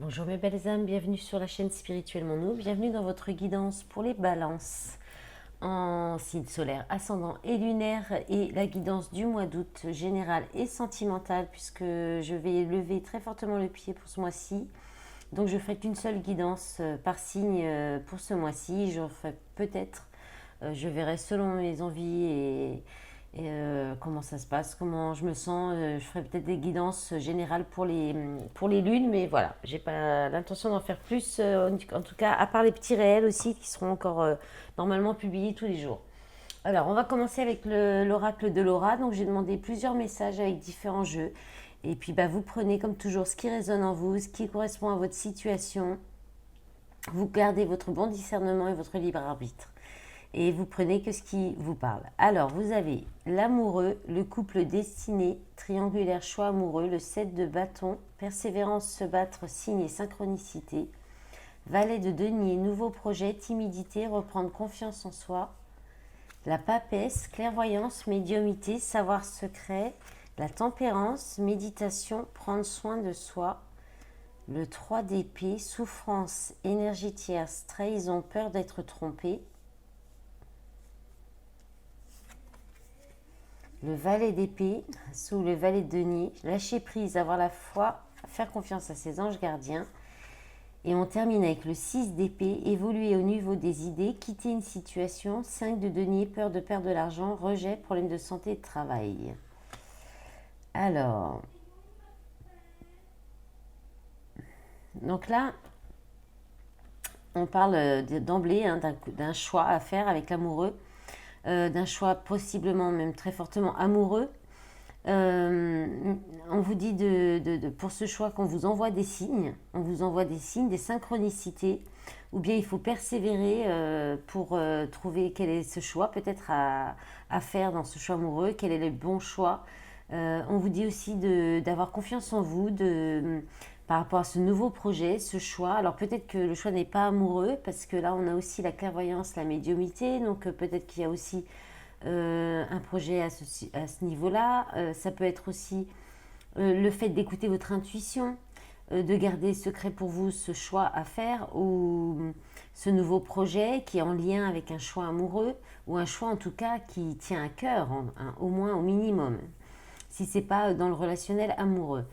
Bonjour mes belles âmes, bienvenue sur la chaîne Spirituellement Nous, bienvenue dans votre guidance pour les balances en signe solaire, ascendant et lunaire et la guidance du mois d'août générale et sentimentale puisque je vais lever très fortement le pied pour ce mois-ci. Donc je ferai qu'une seule guidance par signe pour ce mois-ci, je ferai peut-être, je verrai selon mes envies et comment ça se passe, comment je me sens. Je ferai peut-être des guidances générales pour les lunes, mais voilà, j'ai pas l'intention d'en faire plus, en tout cas, à part les petits réels aussi qui seront encore normalement publiés tous les jours. Alors, on va commencer avec l'oracle de Laura. Donc, j'ai demandé plusieurs messages avec différents jeux. Et puis, bah, vous prenez comme toujours ce qui résonne en vous, ce qui correspond à votre situation. Vous gardez votre bon discernement et votre libre arbitre et vous prenez que ce qui vous parle. Alors, vous avez l'amoureux, le couple destiné, triangulaire choix amoureux, le 7 de bâton, persévérance, se battre, signe et synchronicité, valet de denier, nouveau projet, timidité, reprendre confiance en soi, la papesse, clairvoyance, médiumité, savoir secret, la tempérance, méditation, prendre soin de soi, le 3 d'épée, souffrance, énergie tierce, trahison, peur d'être trompé, le valet d'épée sous le valet de denier, lâcher prise, avoir la foi, faire confiance à ses anges gardiens. Et on termine avec le 6 d'épée, évoluer au niveau des idées, quitter une situation, 5 de denier, peur de perdre de l'argent, rejet, problème de santé et de travail. Alors, donc là, on parle d'emblée d'un choix à faire avec l'amoureux, d'un choix possiblement même très fortement amoureux. On vous dit pour ce choix qu'on vous envoie des signes, on vous envoie des signes, des synchronicités, ou bien il faut persévérer pour trouver quel est ce choix peut-être à faire dans ce choix amoureux, quel est le bon choix. On vous dit aussi d'avoir confiance en vous, par rapport à ce nouveau projet, ce choix. Alors peut-être que le choix n'est pas amoureux, parce que là on a aussi la clairvoyance, la médiumité, donc peut-être qu'il y a aussi un projet à ce niveau-là. Ça peut être aussi le fait d'écouter votre intuition, de garder secret pour vous ce choix à faire ou ce nouveau projet qui est en lien avec un choix amoureux ou un choix en tout cas qui tient à cœur, au moins au minimum, si c'est pas dans le relationnel amoureux.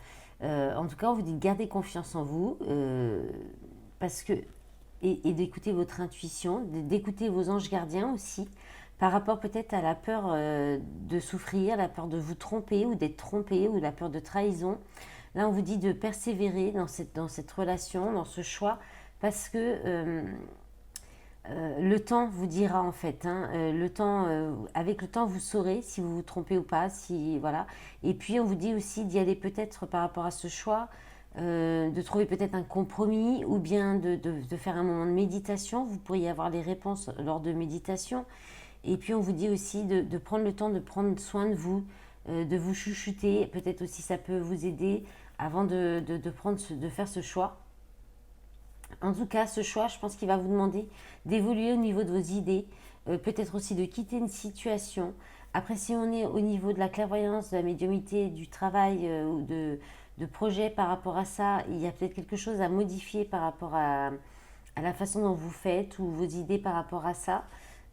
En tout cas, on vous dit de garder confiance en vous parce que et d'écouter votre intuition, d'écouter vos anges gardiens aussi, par rapport peut-être à la peur de souffrir, la peur de vous tromper ou d'être trompé ou la peur de trahison. Là, on vous dit de persévérer dans cette relation, dans ce choix, parce que le temps vous dira en fait. Avec le temps, vous saurez si vous vous trompez ou pas. Si, voilà. Et puis, on vous dit aussi d'y aller peut-être par rapport à ce choix, de trouver peut-être un compromis ou bien de faire un moment de méditation. Vous pourriez avoir les réponses lors de méditation. Et puis on vous dit aussi de prendre le temps de prendre soin de vous chuchoter. Peut-être aussi ça peut vous aider avant de faire ce choix. En tout cas, ce choix, je pense qu'il va vous demander d'évoluer au niveau de vos idées, peut-être aussi de quitter une situation. Après, si on est au niveau de la clairvoyance, de la médiumité, du travail ou de projet par rapport à ça, il y a peut-être quelque chose à modifier par rapport à la façon dont vous faites ou vos idées par rapport à ça.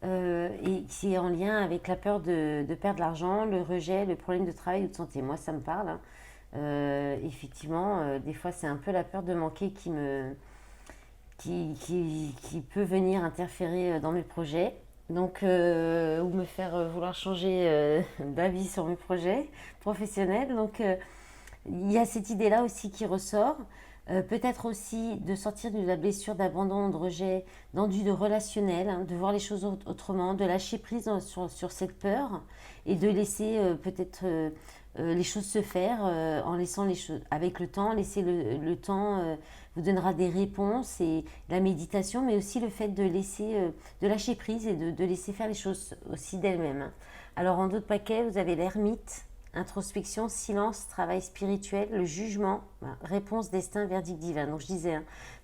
Et qui est en lien avec la peur de perdre l'argent, le rejet, le problème de travail ou de santé. Moi, ça me parle, hein. Effectivement, des fois, c'est un peu la peur de manquer qui peut venir interférer dans mes projets. Donc, ou me faire vouloir changer d'avis sur mes projets professionnels. Donc, il y a cette idée-là aussi qui ressort. Peut-être aussi de sortir de la blessure d'abandon, de rejet, d'enduit de relationnel, hein, de voir les choses autrement, de lâcher prise sur cette peur et de laisser peut-être les choses se faire en laissant les choses avec le temps. Laisser le temps vous donnera des réponses et la méditation, mais aussi le fait de laisser, de lâcher prise et de laisser faire les choses aussi d'elles-mêmes, hein. Alors en d'autres paquets, vous avez l'ermite, introspection, silence, travail spirituel, le jugement, réponse, destin, verdict divin. Donc je disais,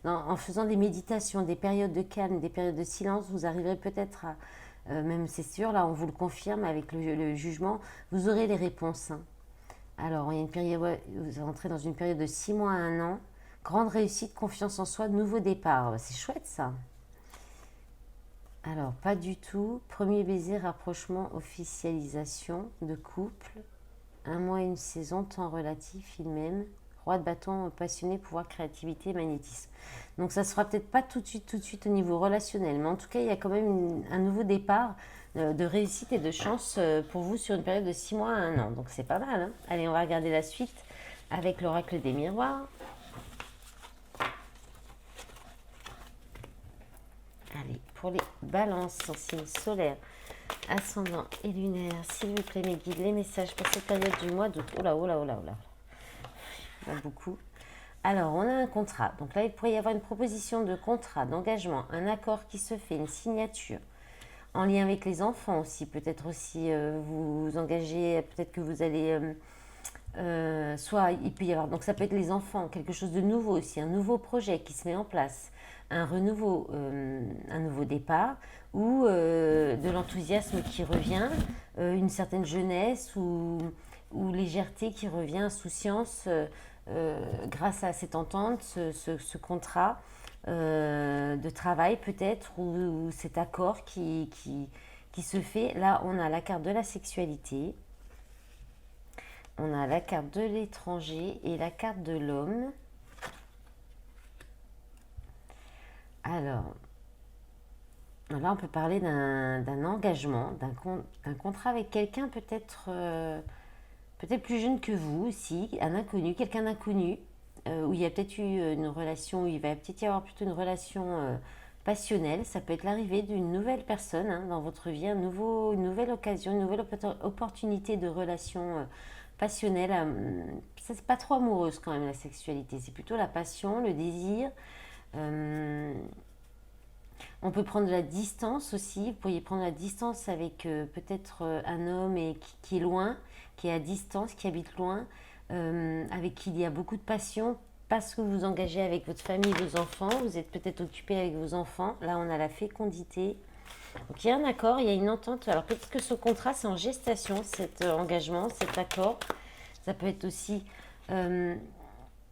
hein, en faisant des méditations, des périodes de calme, des périodes de silence, vous arriverez peut-être à, même c'est sûr, là on vous le confirme avec le jugement, vous aurez les réponses, hein. Alors il y a une période, ouais, vous entrez dans une période de 6 mois à 1 an, Grande réussite, confiance en soi, nouveau départ. C'est chouette ça. Alors, pas du tout. Premier baiser, rapprochement, officialisation de couple. Un mois, une saison, temps relatif, il m'aime. Roi de bâton, passionné, pouvoir, créativité, magnétisme. Donc ça ne sera peut-être pas tout de suite au niveau relationnel, mais en tout cas, il y a quand même un nouveau départ de réussite et de chance pour vous sur une période de 6 mois à 1 an. Donc c'est pas mal, hein. Allez, on va regarder la suite avec l'oracle des miroirs. Allez, pour les balances en signe solaire, ascendant et lunaire, s'il vous plaît, mes guides, les messages pour cette période du mois d'août. Oh là, oh là, oh là, oh là. Il y en a beaucoup. Alors, on a un contrat. Donc là, il pourrait y avoir une proposition de contrat, d'engagement, un accord qui se fait, une signature. En lien avec les enfants aussi. Peut-être aussi vous vous engagez, peut-être que vous allez... soit il peut y avoir... Donc ça peut être les enfants, quelque chose de nouveau aussi, un nouveau projet qui se met en place, un renouveau, un nouveau départ ou de l'enthousiasme qui revient, une certaine jeunesse ou légèreté qui revient, insouciance grâce à cette entente, ce contrat de travail peut-être ou cet accord qui se fait. Là, on a la carte de la sexualité, on a la carte de l'étranger et la carte de l'homme. Alors, là, on peut parler d'un engagement, d'un contrat avec quelqu'un peut-être peut-être plus jeune que vous aussi, un inconnu, quelqu'un d'inconnu, où il y a peut-être eu une relation, où il va peut-être y avoir plutôt une relation passionnelle. Ça peut être l'arrivée d'une nouvelle personne hein, dans votre vie, une nouvelle occasion, une nouvelle opportunité de relation passionnelle. Ça, c'est pas trop amoureuse quand même la sexualité, c'est plutôt la passion, le désir. Euh, on peut prendre de la distance aussi. Vous pourriez prendre la distance avec peut-être un homme qui est loin, qui est à distance, qui habite loin, avec qui il y a beaucoup de passion, parce que vous vous engagez avec votre famille, vos enfants. Vous êtes peut-être occupé avec vos enfants. Là, on a la fécondité. Donc, il y a un accord, il y a une entente. Alors, peut-être que ce contrat, c'est en gestation, cet engagement, cet accord. Ça peut être aussi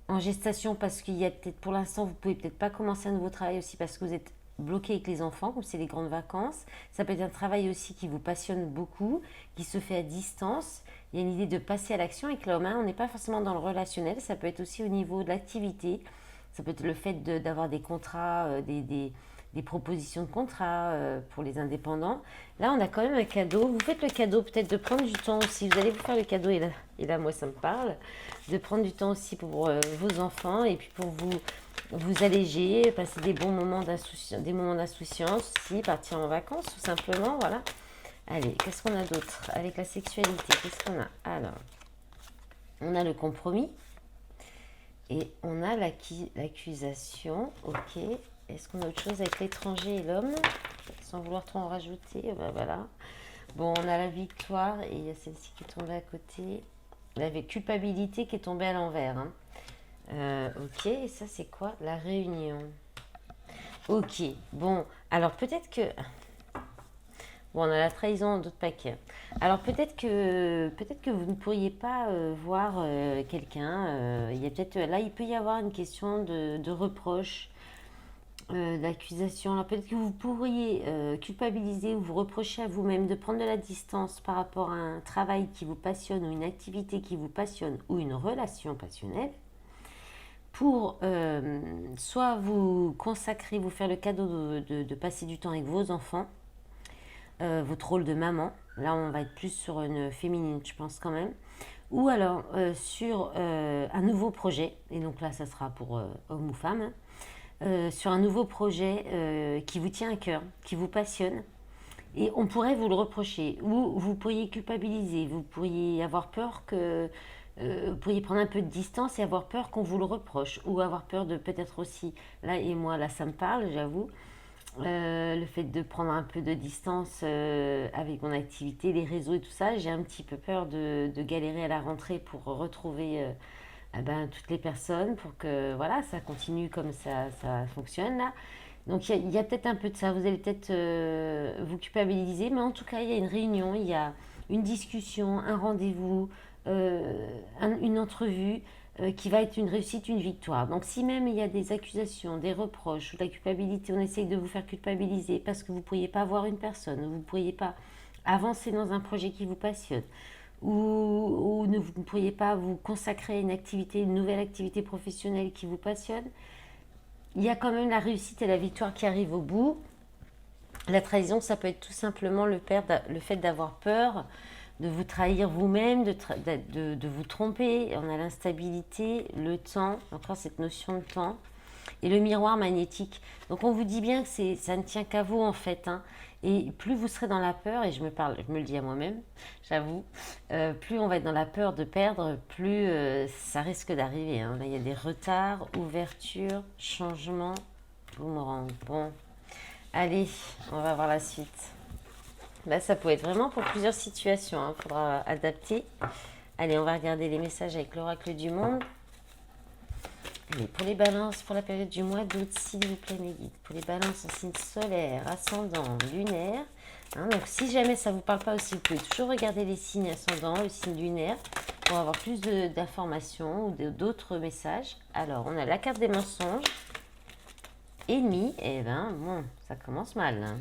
en gestation parce qu'il y a peut-être, pour l'instant, vous pouvez peut-être pas commencer un nouveau travail aussi parce que vous êtes bloqué avec les enfants, comme c'est les grandes vacances. Ça peut être un travail aussi qui vous passionne beaucoup, qui se fait à distance. Il y a une idée de passer à l'action avec l'homme. Hein. On n'est pas forcément dans le relationnel, ça peut être aussi au niveau de l'activité. Ça peut être le fait d'avoir des contrats, des propositions de contrats pour les indépendants. Là, on a quand même un cadeau. Vous faites le cadeau peut-être de prendre du temps aussi. Vous allez vous faire le cadeau, et là moi, ça me parle. De prendre du temps aussi pour vos enfants et puis pour vous alléger, passer des bons moments d'insouciance aussi, partir en vacances tout simplement, voilà. Allez, qu'est-ce qu'on a d'autre avec la sexualité? Qu'est-ce qu'on a? Alors, on a le compromis et on a l'accusation, ok. Est-ce qu'on a autre chose avec l'étranger et l'homme? Sans vouloir trop en rajouter, ben voilà. Bon, on a la victoire et il y a celle-ci qui est tombée à côté. La culpabilité qui est tombée à l'envers, hein. Ok, et ça c'est quoi? La réunion. Ok, bon, alors peut-être que... Bon, on a la trahison dans d'autres paquets. Alors peut-être que vous ne pourriez pas voir quelqu'un. Il y a peut-être là, il peut y avoir une question de reproche, d'accusation. Alors peut-être que vous pourriez culpabiliser ou vous reprocher à vous-même de prendre de la distance par rapport à un travail qui vous passionne ou une activité qui vous passionne ou une relation passionnelle pour soit vous consacrer, vous faire le cadeau de passer du temps avec vos enfants, votre rôle de maman. Là, on va être plus sur une féminine, je pense quand même. Ou alors sur un nouveau projet, et donc là, ça sera pour homme ou femme, hein, sur un nouveau projet qui vous tient à cœur, qui vous passionne. Et on pourrait vous le reprocher, ou vous pourriez culpabiliser, vous pourriez avoir peur que... vous pourriez prendre un peu de distance et avoir peur qu'on vous le reproche, ou avoir peur de peut-être aussi, là et moi, là ça me parle, j'avoue, le fait de prendre un peu de distance avec mon activité, les réseaux et tout ça, j'ai un petit peu peur de galérer à la rentrée pour retrouver toutes les personnes, pour que voilà, ça continue comme ça fonctionne là. Donc il y a peut-être un peu de ça, vous allez peut-être vous culpabiliser, mais en tout cas il y a une réunion, il y a une discussion, un rendez-vous, une entrevue qui va être une réussite, une victoire. Donc si même il y a des accusations, des reproches ou de la culpabilité, on essaye de vous faire culpabiliser parce que vous ne pourriez pas voir une personne, vous ne pourriez pas avancer dans un projet qui vous passionne, ou vous ne pourriez pas vous consacrer à une activité, une nouvelle activité professionnelle qui vous passionne, il y a quand même la réussite et la victoire qui arrivent au bout. La trahison, ça peut être tout simplement le fait d'avoir peur, de vous trahir vous-même, de vous tromper. On a l'instabilité, le temps, encore cette notion de temps, et le miroir magnétique. Donc on vous dit bien que ça ne tient qu'à vous en fait, hein. Et plus vous serez dans la peur, et je me le dis à moi-même, j'avoue, plus on va être dans la peur de perdre, plus ça risque d'arriver, hein. Là, il y a des retards, ouverture, changement, boomerang. Bon, allez, on va voir la suite. Là, ça peut être vraiment pour plusieurs situations, hein. Faudra adapter. Allez, on va regarder les messages avec l'oracle du monde. Allez, pour les balances, pour la période du mois d'août, s'il vous plaît, mes guides. Pour les balances en signe solaire, ascendant, lunaire. Hein, donc, si jamais ça ne vous parle pas aussi, vous pouvez toujours regarder les signes ascendants, le signe lunaire, pour avoir plus d'informations ou d'autres messages. Alors, on a la carte des mensonges. Ennemi, et ben, bon, ça commence mal, hein.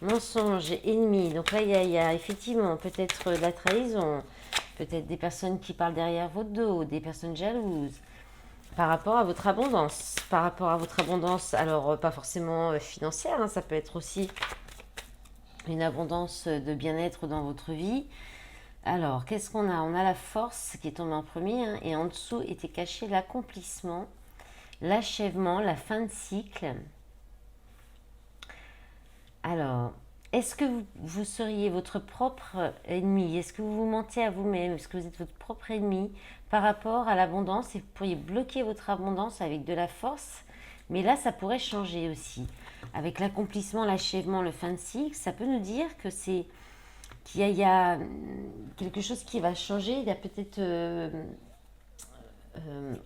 Mensonge, ennemi. Donc là, il y a effectivement peut-être de la trahison, peut-être des personnes qui parlent derrière votre dos, des personnes jalouses, par rapport à votre abondance. Par rapport à votre abondance, alors pas forcément financière, hein, ça peut être aussi une abondance de bien-être dans votre vie. Alors, qu'est-ce qu'on a? On a la force qui est tombée en premier, hein, et en dessous était caché l'accomplissement, l'achèvement, la fin de cycle. Alors, est-ce que vous seriez votre propre ennemi? Est-ce que vous vous mentez à vous-même? Est-ce que vous êtes votre propre ennemi par rapport à l'abondance? Et vous pourriez bloquer votre abondance avec de la force. Mais là, ça pourrait changer aussi. Avec l'accomplissement, l'achèvement, le fin de cycle, ça peut nous dire que qu'il y a quelque chose qui va changer. Il y a peut-être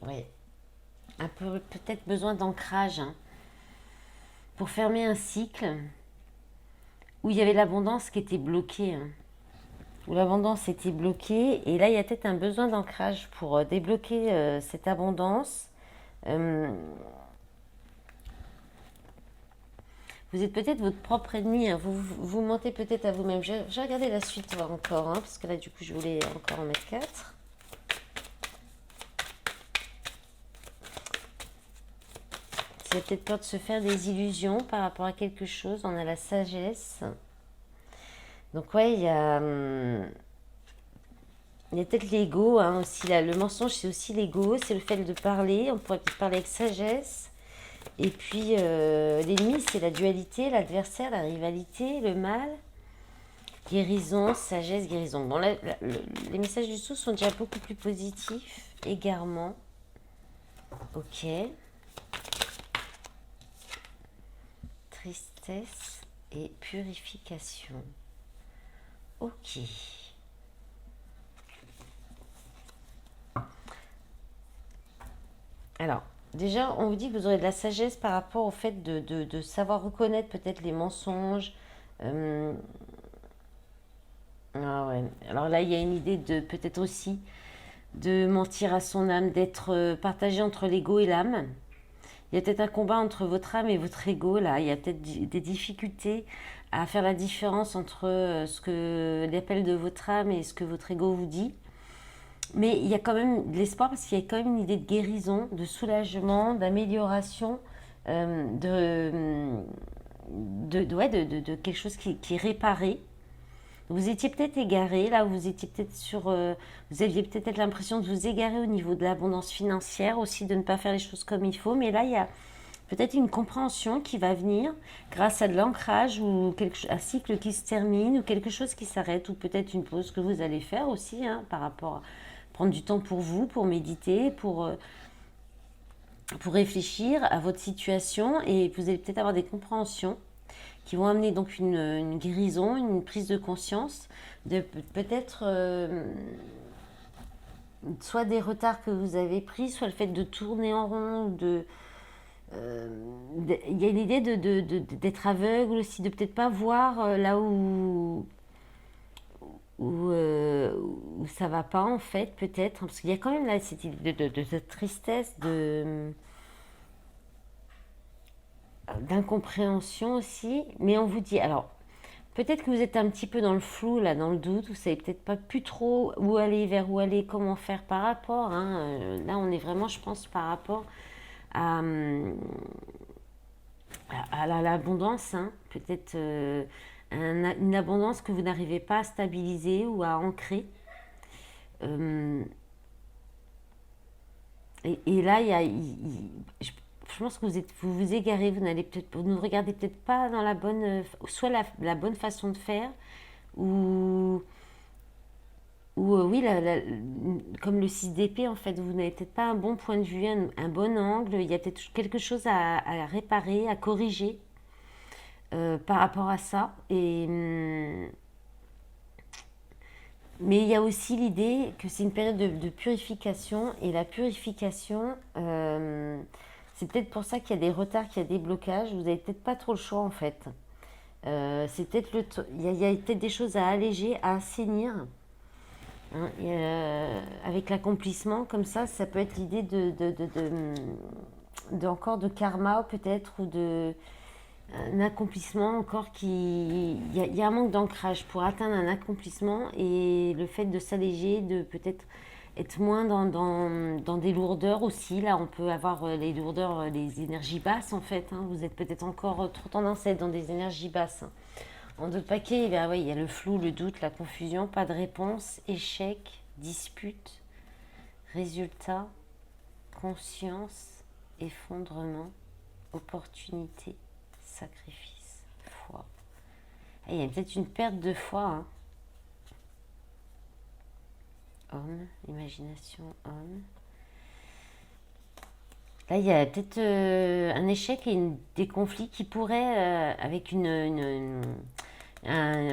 ouais, un peu peut-être besoin d'ancrage, hein, pour fermer un cycle où il y avait l'abondance qui était bloquée, hein, où l'abondance était bloquée, et là il y a peut-être un besoin d'ancrage pour débloquer cette abondance. Vous êtes peut-être votre propre ennemi, hein, vous mentez peut-être à vous-même. J'ai regardé la suite voir encore, hein, parce que là du coup je voulais encore en mettre 4. Vous avez peut-être peur de se faire des illusions par rapport à quelque chose. On a la sagesse. Donc ouais, il y a peut-être l'ego, hein, aussi. Là, le mensonge, c'est aussi l'ego. C'est le fait de parler. On pourrait peut-être parler avec sagesse. Et puis, l'ennemi, c'est la dualité, l'adversaire, la rivalité, le mal. Guérison, sagesse, guérison. Bon, là, les messages du dessous sont déjà beaucoup plus positifs. Égarement. Ok. Tristesse et purification. Ok. Alors, déjà, on vous dit que vous aurez de la sagesse par rapport au fait de savoir reconnaître peut-être les mensonges. Ah ouais. Alors là, il y a une idée de peut-être aussi de mentir à son âme, d'être partagé entre l'ego et l'âme. Il y a peut-être un combat entre votre âme et votre ego, là. Il y a peut-être des difficultés à faire la différence entre ce que l'appel de votre âme et ce que votre ego vous dit. Mais il y a quand même de l'espoir parce qu'il y a quand même une idée de guérison, de soulagement, d'amélioration, de quelque chose qui est réparé. Vous étiez peut-être égaré, là, vous étiez peut-être vous aviez peut-être l'impression de vous égarer au niveau de l'abondance financière, aussi de ne pas faire les choses comme il faut. Mais là, il y a peut-être une compréhension qui va venir grâce à de l'ancrage ou un cycle qui se termine ou quelque chose qui s'arrête ou peut-être une pause que vous allez faire aussi, hein, par rapport à prendre du temps pour vous, pour méditer, pour réfléchir à votre situation, et vous allez peut-être avoir des compréhensions qui vont amener donc une guérison, une prise de conscience de peut-être soit des retards que vous avez pris, soit le fait de tourner en rond, il y a une idée d'être aveugle aussi, de peut-être pas voir là où où ça va pas en fait, peut-être, parce qu'il y a quand même là cette idée de tristesse, d'incompréhension aussi, mais on vous dit, alors peut-être que vous êtes un petit peu dans le flou, là, dans le doute, vous savez peut-être pas plus trop où aller, vers où aller, comment faire par rapport, hein. Là, on est vraiment, je pense, par rapport à, l'abondance, hein. Peut-être une abondance que vous n'arrivez pas à stabiliser ou à ancrer. Euh, et là, je pense que vous vous égarez, vous ne regardez peut-être pas dans la bonne, soit la bonne façon de faire, ou, oui, comme le 6 d'épée, en fait, vous n'avez peut-être pas un bon point de vue, un bon angle, il y a peut-être quelque chose à réparer, à corriger par rapport à ça. Mais il y a aussi l'idée que c'est une période de purification, et la purification, c'est peut-être pour ça qu'il y a des retards, qu'il y a des blocages, vous n'avez peut-être pas trop le choix en fait. C'est peut-être il y a peut-être des choses à alléger, à assainir, hein, avec l'accomplissement, comme ça peut être l'idée encore de karma peut-être, ou un accomplissement encore il y a un manque d'ancrage pour atteindre un accomplissement, et le fait de s'alléger, de peut-être être moins dans des lourdeurs aussi. Là, on peut avoir les lourdeurs, les énergies basses en fait, hein. Vous êtes peut-être encore trop tendance à être dans des énergies basses, hein. En d'autres paquets, ben ouais, il y a le flou, le doute, la confusion, pas de réponse, échec, dispute, résultat, conscience, effondrement, opportunité, sacrifice, foi. Et il y a peut-être une perte de foi, hein. Homme, imagination, homme. Là, il y a peut-être un échec et des conflits qui pourraient, avec un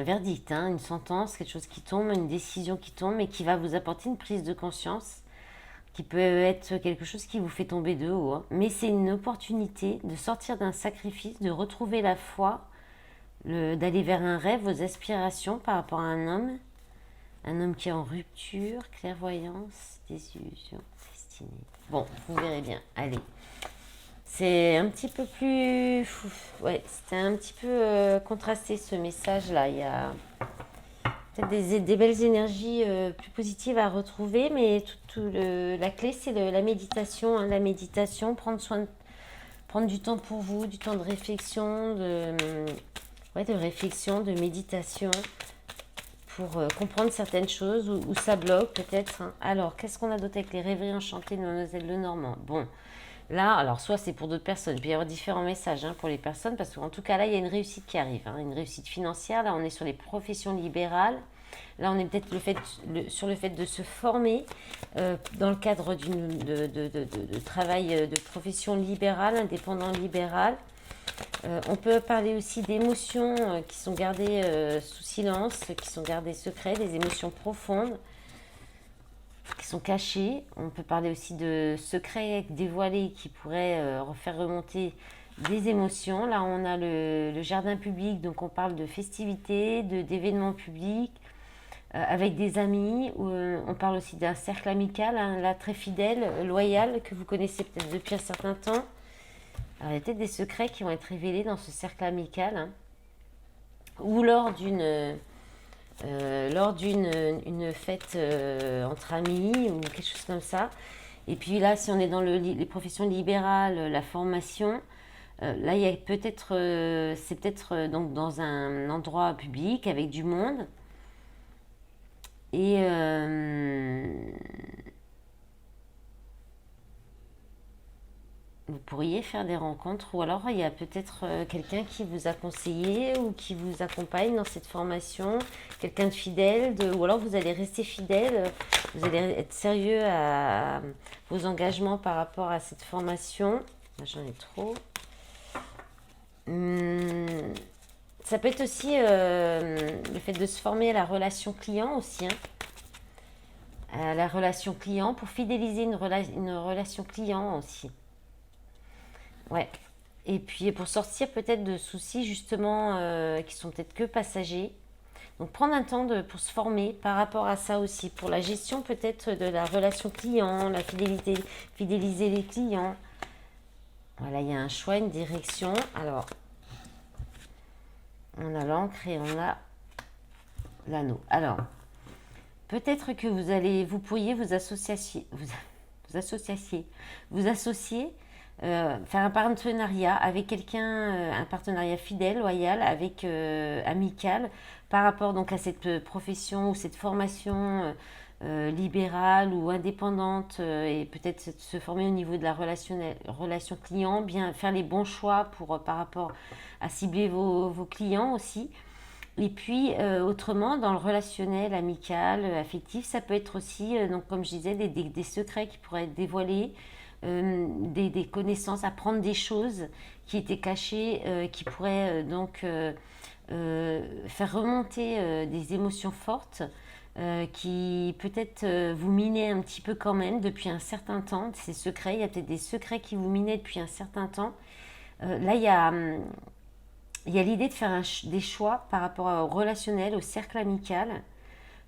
verdict, hein, une sentence, quelque chose qui tombe, une décision qui tombe et qui va vous apporter une prise de conscience, qui peut être quelque chose qui vous fait tomber de haut, hein. Mais c'est une opportunité de sortir d'un sacrifice, de retrouver la foi, d'aller vers un rêve, vos aspirations par rapport à un homme qui est en rupture, clairvoyance, désillusion, destinée. Bon, vous verrez bien. Allez. C'est un petit peu plus... Ouais, c'était un petit peu contrasté ce message-là. Il y a peut-être des belles énergies plus positives à retrouver, mais la clé, c'est la méditation, hein. La méditation, prendre du temps pour vous, du temps de réflexion, de réflexion, de méditation, pour comprendre certaines choses, où ça bloque peut-être, hein. Alors, qu'est-ce qu'on a d'autre avec les rêveries enchantées de Mademoiselle Lenormand? Bon, là, alors soit c'est pour d'autres personnes, il peut y avoir différents messages, hein, pour les personnes, parce qu'en tout cas là, il y a une réussite qui arrive, hein, une réussite financière. Là, on est sur les professions libérales. Là, on est peut-être sur le fait de se former dans le cadre de travail, de profession libérale, indépendant libéral. On peut parler aussi d'émotions qui sont gardées sous silence, qui sont gardées secrètes, des émotions profondes qui sont cachées. On peut parler aussi de secrets dévoilés qui pourraient faire remonter des émotions. Là, on a le jardin public, donc on parle de festivités, d'événements publics, avec des amis. On parle aussi d'un cercle amical, hein, là, très fidèle, loyal, que vous connaissez peut-être depuis un certain temps. Alors, il y a peut-être des secrets qui vont être révélés dans ce cercle amical, hein, ou lors d'une une fête entre amis, ou quelque chose comme ça. Et puis là, si on est dans les professions libérales, la formation, là, il y a peut-être, c'est peut-être donc dans un endroit public avec du monde. Et vous pourriez faire des rencontres, ou alors il y a peut-être quelqu'un qui vous a conseillé ou qui vous accompagne dans cette formation, quelqu'un de fidèle, ou alors vous allez rester fidèle, vous allez être sérieux à vos engagements par rapport à cette formation. Là, j'en ai trop. Ça peut être aussi le fait de se former à la relation client aussi, hein. À la relation client, pour fidéliser une relation client aussi. Ouais. Et puis pour sortir peut-être de soucis justement qui sont peut-être que passagers. Donc prendre un temps pour se former par rapport à ça aussi, pour la gestion peut-être de la relation client, la fidélité, fidéliser les clients. Voilà, il y a un choix, une direction. Alors, on a l'encre et on a l'anneau. Alors, peut-être que vous pourriez vous associer, faire un partenariat avec quelqu'un, un partenariat fidèle, loyal, avec amical, par rapport donc à cette profession ou cette formation libérale ou indépendante, et peut-être se former au niveau de la relation client, bien faire les bons choix par rapport à cibler vos clients aussi. Et puis, autrement, dans le relationnel, amical, affectif, ça peut être aussi, donc, comme je disais, des secrets qui pourraient être dévoilés, des connaissances, apprendre des choses qui étaient cachées, qui pourraient faire remonter des émotions fortes, qui peut-être vous minaient un petit peu quand même depuis un certain temps. Ces secrets, il y a peut-être des secrets qui vous minaient depuis un certain temps. Là, il y a l'idée de faire des choix par rapport au relationnel, au cercle amical,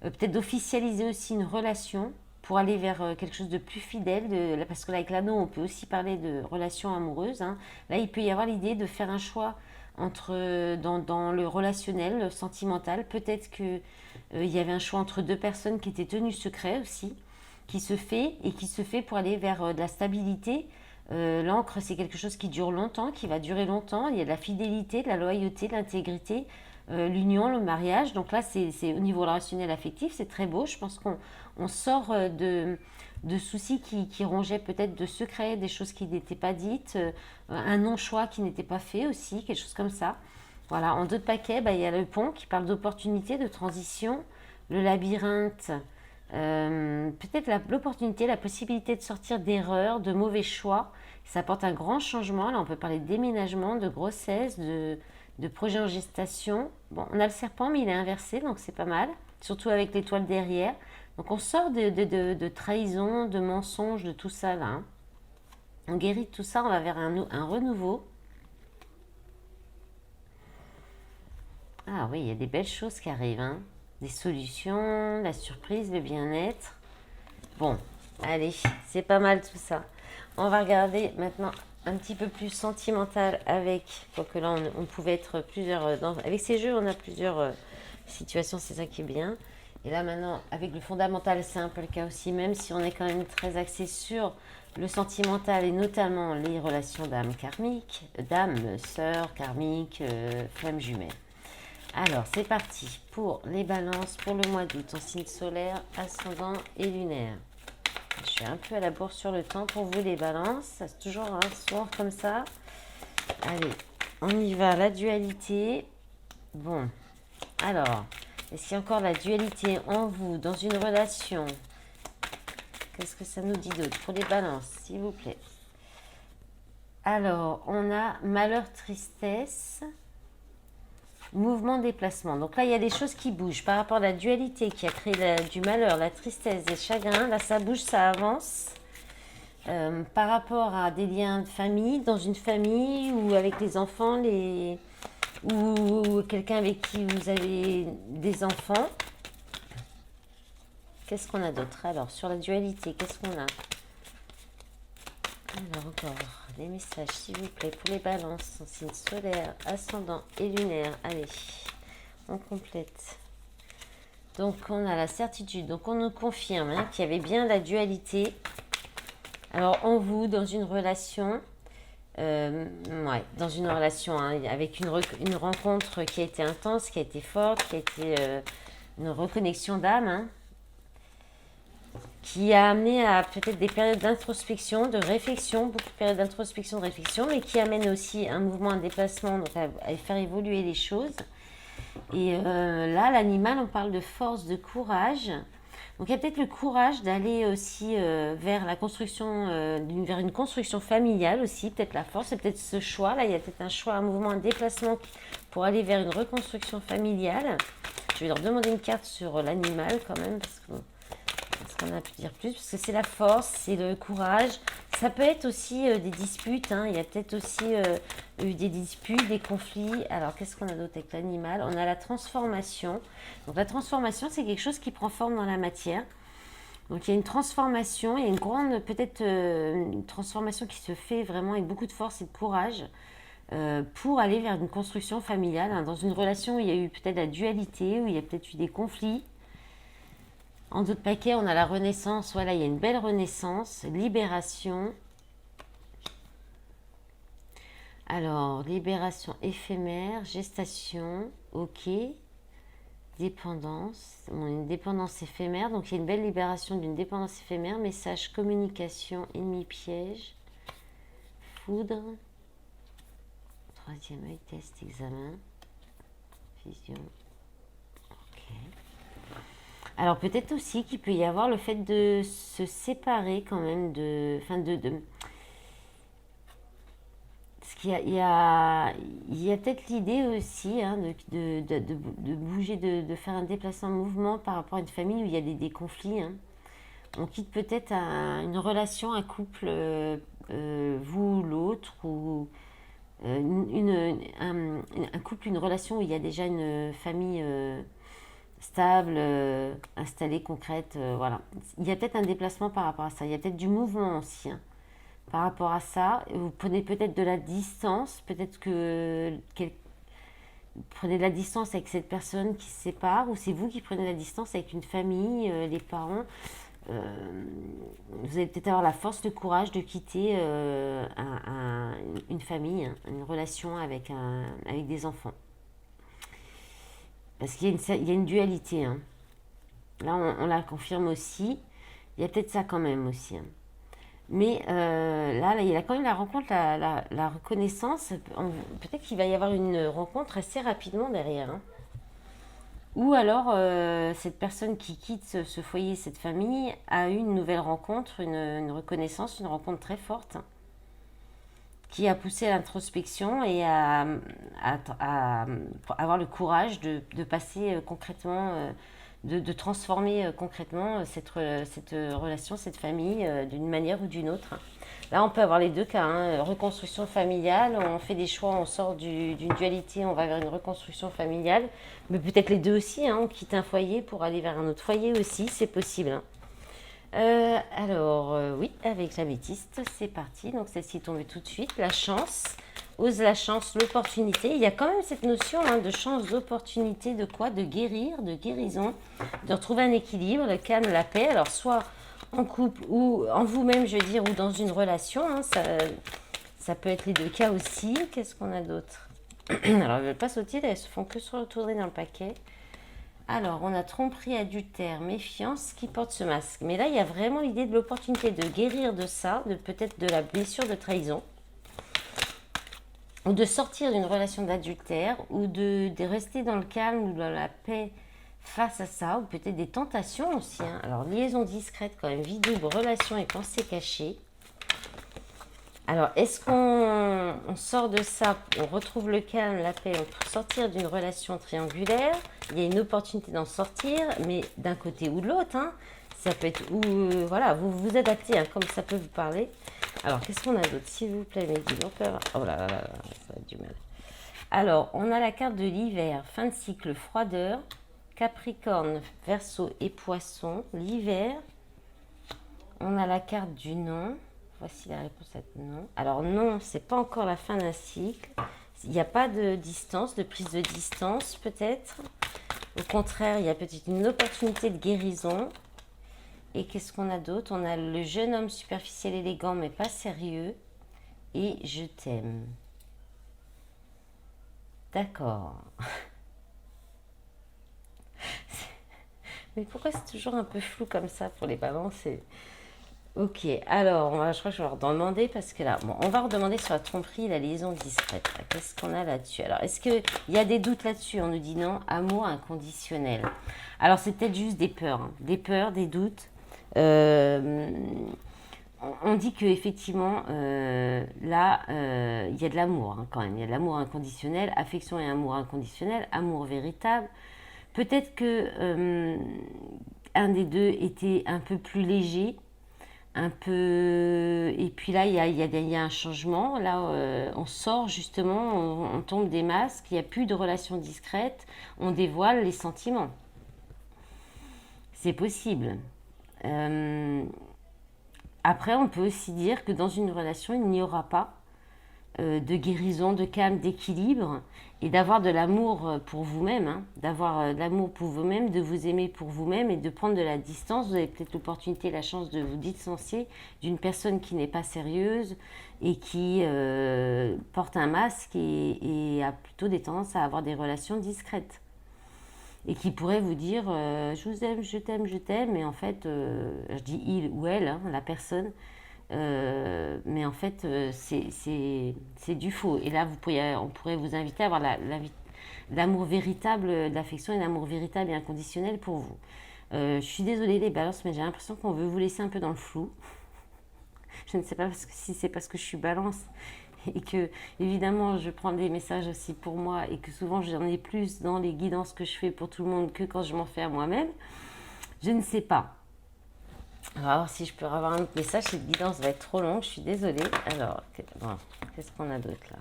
peut-être d'officialiser aussi une relation pour aller vers quelque chose de plus fidèle, parce que là, avec l'anneau, on peut aussi parler de relations amoureuses, hein. Là, il peut y avoir l'idée de faire un choix dans le relationnel, le sentimental. Peut-être qu'il y avait un choix entre deux personnes qui étaient tenues secret aussi, qui se fait pour aller vers de la stabilité. L'encre, c'est quelque chose qui dure longtemps, qui va durer longtemps. Il y a de la fidélité, de la loyauté, de l'intégrité, l'union, le mariage. Donc là, c'est au niveau relationnel affectif, c'est très beau. Je pense qu'on sort de soucis qui rongeaient peut-être de secrets, des choses qui n'étaient pas dites, un non-choix qui n'était pas fait aussi, quelque chose comme ça. Voilà, en 2 paquets, il y a le pont qui parle d'opportunité, de transition, le labyrinthe. Peut-être l'opportunité, la possibilité de sortir d'erreurs, de mauvais choix. Ça apporte un grand changement. Là, on peut parler de déménagement, de grossesse, de projet en gestation. Bon, on a le serpent, mais il est inversé, donc c'est pas mal. Surtout avec l'étoile derrière. Donc on sort de trahison, de mensonges, de tout ça là, hein. On guérit de tout ça, on va vers un renouveau. Ah oui, il y a des belles choses qui arrivent, hein. Des solutions, la surprise, le bien-être. Bon, allez, c'est pas mal tout ça. On va regarder maintenant un petit peu plus sentimental avec, quoique là on pouvait être plusieurs, avec ces jeux on a plusieurs situations, c'est ça qui est bien. Et là maintenant, avec le fondamental, c'est un peu le cas aussi, même si on est quand même très axé sur le sentimental et notamment les relations d'âme karmique, d'âme, sœur, karmique, flamme jumelle. Alors, c'est parti pour les balances pour le mois d'août en signe solaire, ascendant et lunaire. Je suis un peu à la bourre sur le temps pour vous les balances, c'est toujours un soir comme ça. Allez, on y va, la dualité. Bon, alors, est-ce qu'il y a encore la dualité en vous, dans une relation? Qu'est-ce que ça nous dit d'autre pour les balances, s'il vous plaît? Alors, on a malheur, tristesse, mouvement, déplacement. Donc là, il y a des choses qui bougent. Par rapport à la dualité qui a créé du malheur, la tristesse et le chagrin, là, ça bouge, ça avance. Par rapport à des liens de famille, dans une famille ou avec les enfants, ou quelqu'un avec qui vous avez des enfants. Qu'est-ce qu'on a d'autre? Alors, sur la dualité, qu'est-ce qu'on a? Alors, encore des messages, s'il vous plaît, pour les balances en signe solaire, ascendant et lunaire. Allez, on complète. Donc, on a la certitude. Donc, on nous confirme, hein, qu'il y avait bien la dualité. Alors, en vous, dans une relation, dans une relation, hein, avec une rencontre qui a été intense, qui a été forte, qui a été une reconnexion d'âme, hein, qui a amené à peut-être des périodes d'introspection, de réflexion, beaucoup de périodes d'introspection, de réflexion, mais qui amène aussi un mouvement, un déplacement, donc à faire évoluer les choses. Et là, l'animal, on parle de force, de courage. Donc il y a peut-être le courage d'aller aussi vers la construction, vers une construction familiale aussi, peut-être la force, c'est peut-être ce choix. Là, il y a peut-être un choix, un mouvement, un déplacement pour aller vers une reconstruction familiale. Je vais leur demander une carte sur l'animal quand même, parce que Qu'est-ce qu'on a pu dire plus? Parce que c'est la force, c'est le courage. Ça peut être aussi des disputes, hein. Il y a peut-être aussi eu des disputes, des conflits. Alors, qu'est-ce qu'on a d'autre avec l'animal? On a la transformation. Donc, la transformation, c'est quelque chose qui prend forme dans la matière. Donc, il y a une transformation, il y a une grande, peut-être une transformation qui se fait vraiment avec beaucoup de force et de courage pour aller vers une construction familiale, hein. Dans une relation où il y a eu peut-être la dualité, où il y a peut-être eu des conflits. En d'autres paquets, on a la renaissance. Voilà, il y a une belle renaissance, libération. Alors, libération éphémère, gestation, ok. Dépendance, bon, une dépendance éphémère. Donc, il y a une belle libération d'une dépendance éphémère. Message, communication, ennemi, piège. Foudre. Troisième œil, test, examen. Vision. Ok. Alors peut-être aussi qu'il peut y avoir le fait de se séparer quand même de... Enfin parce qu'il y a, il y a peut-être l'idée aussi, hein, de bouger, de faire un déplacement de mouvement par rapport à une famille où il y a des conflits, hein. On quitte peut-être une relation, un couple, vous ou l'autre, ou un couple, une relation où il y a déjà une famille stable, installée, concrète, voilà. Il y a peut-être un déplacement par rapport à ça. Il y a peut-être du mouvement aussi, hein, par rapport à ça. Vous prenez peut-être de la distance, peut-être que vous prenez de la distance avec cette personne qui se sépare, ou c'est vous qui prenez de la distance avec une famille, les parents. Vous allez peut-être avoir la force, le courage de quitter une famille, hein, une relation avec des enfants. Parce qu'il y a une dualité, hein. Là, on la confirme aussi. Il y a peut-être ça quand même aussi, hein. Mais là, il y a quand même la rencontre, la reconnaissance. Peut-être qu'il va y avoir une rencontre assez rapidement derrière, hein. Ou alors, cette personne qui quitte ce foyer, cette famille, a eu une nouvelle rencontre, une reconnaissance, une rencontre très forte, hein, qui a poussé à l'introspection et à avoir le courage de passer concrètement, de transformer concrètement cette relation, cette famille, d'une manière ou d'une autre. Là, on peut avoir les deux cas, hein. Reconstruction familiale, on fait des choix, on sort d'une dualité, on va vers une reconstruction familiale. Mais peut-être les deux aussi, hein, on quitte un foyer pour aller vers un autre foyer aussi, c'est possible, hein. Oui, avec l'améthyste, c'est parti. Donc celle-ci est tombée tout de suite. La chance, ose la chance, l'opportunité. Il y a quand même cette notion, hein, de chance, d'opportunité, de quoi? De guérir, de guérison, de retrouver un équilibre, le calme, la paix. Alors soit en couple ou en vous-même, je veux dire, ou dans une relation, hein, ça peut être les deux cas aussi. Qu'est-ce qu'on a d'autre? Alors, elles ne veulent pas sauter, elles se font que se retourner dans le paquet. Alors, on a tromperie, adultère, méfiance qui porte ce masque. Mais là, il y a vraiment l'idée de l'opportunité de guérir de ça, de peut-être de la blessure de trahison, ou de sortir d'une relation d'adultère, ou de rester dans le calme ou dans la paix face à ça, ou peut-être des tentations aussi, hein. Alors, liaison discrète quand même, vie double, relation et pensée cachée. Alors, est-ce qu'on sort de ça, on retrouve le calme, la paix, on peut sortir d'une relation triangulaire? Il y a une opportunité d'en sortir, mais d'un côté ou de l'autre, hein. Ça peut être où, voilà, vous vous adaptez, hein, comme ça peut vous parler. Alors, qu'est-ce qu'on a d'autre, s'il vous plaît, mes guides? Oh là là là, ça va être du mal. Alors, on a la carte de l'hiver, fin de cycle, froideur, Capricorne, Verseau et Poisson, l'hiver. On a la carte du non. Voici la réponse à non. Alors non, c'est pas encore la fin d'un cycle. Il n'y a pas de distance, de prise de distance peut-être. Au contraire, il y a peut-être une opportunité de guérison. Et qu'est-ce qu'on a d'autre? On a le jeune homme superficiel élégant mais pas sérieux. Et je t'aime. D'accord. Mais pourquoi c'est toujours un peu flou comme ça pour les balances? Ok, alors je crois que je vais leur demander parce que là, bon, on va redemander sur la tromperie, la liaison discrète. Qu'est-ce qu'on a là-dessus? Alors, est-ce qu'il y a des doutes là-dessus? On nous dit non, amour inconditionnel. Alors, c'est peut-être juste des peurs, hein. Des peurs, des doutes. On dit qu'effectivement, là, il y a de l'amour, hein, quand même. Il y a de l'amour inconditionnel, affection et amour inconditionnel, amour véritable. Peut-être que un des deux était un peu plus léger, un peu... Et puis là, il y a un changement. Là, on sort justement, on tombe des masques, il n'y a plus de relations discrètes, on dévoile les sentiments. C'est possible. Euh, Après, on peut aussi dire que dans une relation, il n'y aura pas de guérison, de calme, d'équilibre, et d'avoir de l'amour pour vous-même, hein, d'avoir de l'amour pour vous-même, de vous aimer pour vous-même et de prendre de la distance. Vous avez peut-être l'opportunité, la chance de vous distancier d'une personne qui n'est pas sérieuse et qui porte un masque et a plutôt des tendances à avoir des relations discrètes. Et qui pourrait vous dire je vous aime, je t'aime, mais en fait, je dis il ou elle, hein, la personne, mais en fait, c'est du faux. Et là, on pourrait vous inviter à avoir l'amour véritable, l'affection et l'amour véritable et inconditionnel pour vous. Je suis désolée les balances, mais j'ai l'impression qu'on veut vous laisser un peu dans le flou. Je ne sais pas si c'est parce que je suis balance et que, évidemment, je prends des messages aussi pour moi et que souvent j'en ai plus dans les guidances que je fais pour tout le monde que quand je m'en fais à moi-même. Je ne sais pas. Alors, si je peux avoir un autre message, cette guidance va être trop longue, je suis désolée. Alors, bon, qu'est-ce qu'on a d'autre là?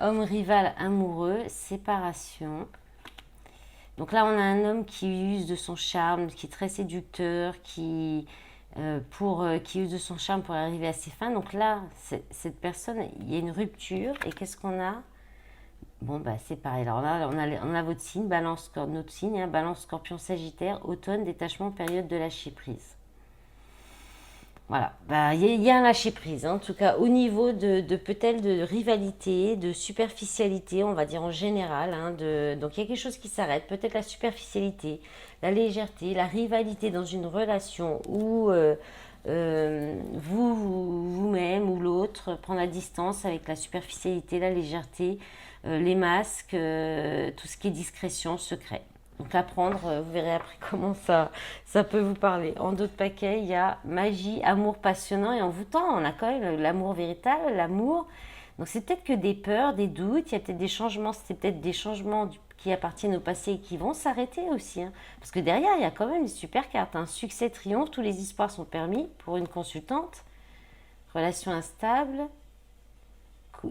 Homme rival amoureux, séparation. Donc là, on a un homme qui use de son charme, qui est très séducteur, qui use de son charme pour arriver à ses fins. Donc là, cette personne, il y a une rupture. Et qu'est-ce qu'on a? Bon, bah c'est pareil. Alors là, on a votre signe, balance, notre signe, hein, balance, scorpion, sagittaire, automne, détachement, période de lâcher prise. Voilà, bah, y a un lâcher prise, hein. En tout cas au niveau de peut-être de rivalité, de superficialité, on va dire en général, hein, donc il y a quelque chose qui s'arrête, peut-être la superficialité, la légèreté, la rivalité dans une relation où vous-même ou l'autre prend la distance avec la superficialité, la légèreté, les masques, tout ce qui est discrétion, secret. Donc à prendre, vous verrez après comment ça peut vous parler. En d'autres paquets, il y a magie, amour passionnant et envoûtant. On a quand même l'amour véritable, l'amour. Donc c'est peut-être que des peurs, des doutes, il y a peut-être des changements, c'est peut-être des changements qui appartiennent au passé et qui vont s'arrêter aussi, hein. Parce que derrière, il y a quand même une super carte, hein. Succès, triomphe, tous les espoirs sont permis pour une consultante. Relation instable,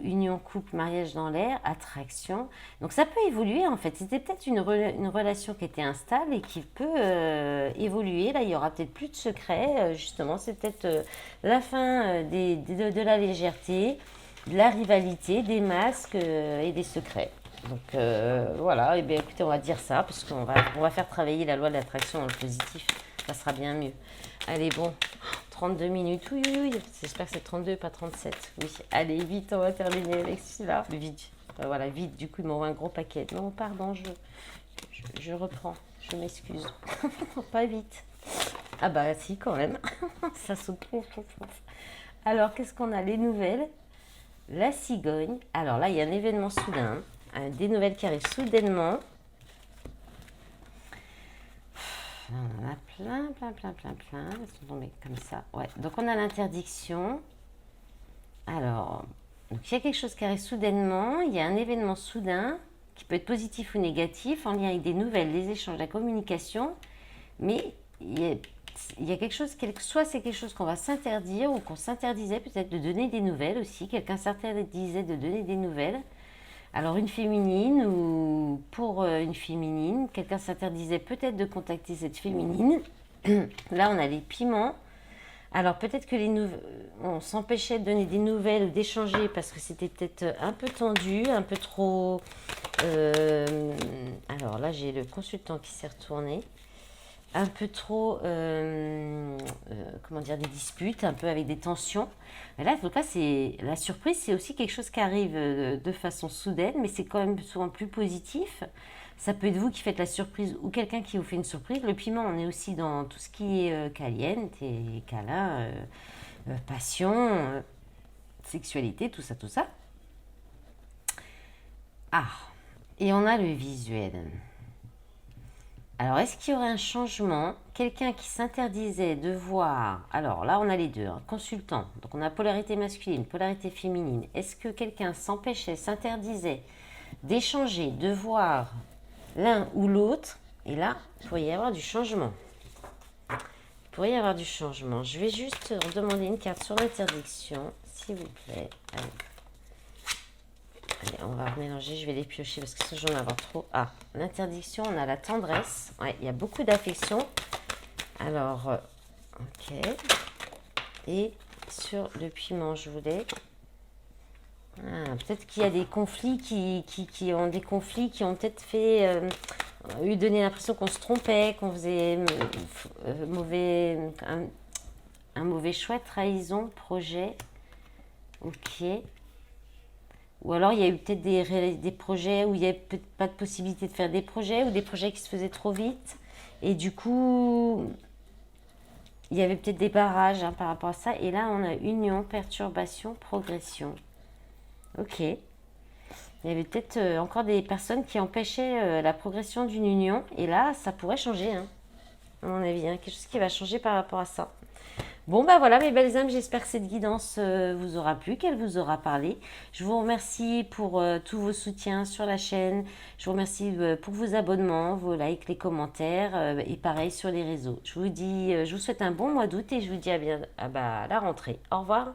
union, couple, mariage dans l'air, attraction. Donc ça peut évoluer en fait. C'était peut-être une relation qui était instable et qui peut évoluer. Là, il y aura peut-être plus de secrets. Justement, c'est peut-être la fin de la légèreté, de la rivalité, des masques et des secrets. Donc voilà, et bien écoutez, on va dire ça, parce qu'on va faire travailler la loi de l'attraction dans le positif. Ça sera bien mieux. Allez, bon, 32 minutes, oui, oui, oui. J'espère que c'est 32, pas 37. Oui, allez, vite, on va terminer avec celui-là. Vite, voilà, vite, du coup, il m'envoie un gros paquet. Non, pardon, je reprends, je m'excuse. Pas vite. Ah bah si, quand même. Ça saute. Alors, qu'est-ce qu'on a? Les nouvelles. La cigogne. Alors là, il y a un événement soudain. Des nouvelles qui arrivent soudainement. On en a plein. Elles sont tombées comme ça. Ouais. Donc on a l'interdiction. Alors, donc il y a quelque chose qui arrive soudainement. Il y a un événement soudain qui peut être positif ou négatif en lien avec des nouvelles, des échanges, la communication. Mais il y a quelque chose, soit c'est quelque chose qu'on va s'interdire ou qu'on s'interdisait peut-être de donner des nouvelles aussi. Quelqu'un s'interdisait de donner des nouvelles. Alors une féminine ou pour une féminine, quelqu'un s'interdisait peut-être de contacter cette féminine. Là, on a les piments. Alors peut-être que on s'empêchait de donner des nouvelles ou d'échanger parce que c'était peut-être un peu tendu, un peu trop... Alors là, j'ai le consultant qui s'est retourné. Un peu trop, comment dire, des disputes, un peu avec des tensions. Mais là, en tout cas, la surprise, c'est aussi quelque chose qui arrive de façon soudaine, mais c'est quand même souvent plus positif. Ça peut être vous qui faites la surprise ou quelqu'un qui vous fait une surprise. Le piment, on est aussi dans tout ce qui est caliente et câlin, passion, sexualité, tout ça, tout ça. Ah, et on a le visuel. Alors, est-ce qu'il y aurait un changement? Quelqu'un qui s'interdisait de voir... Alors là, on a les deux, hein, consultant. Donc, on a polarité masculine, polarité féminine. Est-ce que quelqu'un s'interdisait d'échanger, de voir l'un ou l'autre Et là, il pourrait y avoir du changement. Il pourrait y avoir du changement. Je vais juste demander une carte sur l'interdiction, s'il vous plaît. Allez. Allez, on va mélanger. Je vais les piocher parce que ça, j'en ai avoir trop. Ah, l'interdiction, on a la tendresse. Ouais, il y a beaucoup d'affection. Alors, ok. Et sur le piment, je voulais... Ah, peut-être qu'il y a des conflits qui ont des conflits qui ont peut-être fait eu donné l'impression qu'on se trompait, qu'on faisait un mauvais choix, trahison, projet. Ok. Ou alors il y a eu peut-être des projets où il n'y avait peut-être pas de possibilité de faire des projets ou des projets qui se faisaient trop vite. Et du coup, il y avait peut-être des barrages par rapport à ça. Et là, on a union, perturbation, progression. Ok. Il y avait peut-être encore des personnes qui empêchaient la progression d'une union. Et là, ça pourrait changer, à mon avis. Quelque chose qui va changer par rapport à ça. Bon, bah voilà, mes belles âmes, j'espère que cette guidance vous aura plu, qu'elle vous aura parlé. Je vous remercie pour tous vos soutiens sur la chaîne. Je vous remercie pour vos abonnements, vos likes, les commentaires et pareil sur les réseaux. Je vous souhaite un bon mois d'août et je vous dis à la rentrée. Au revoir.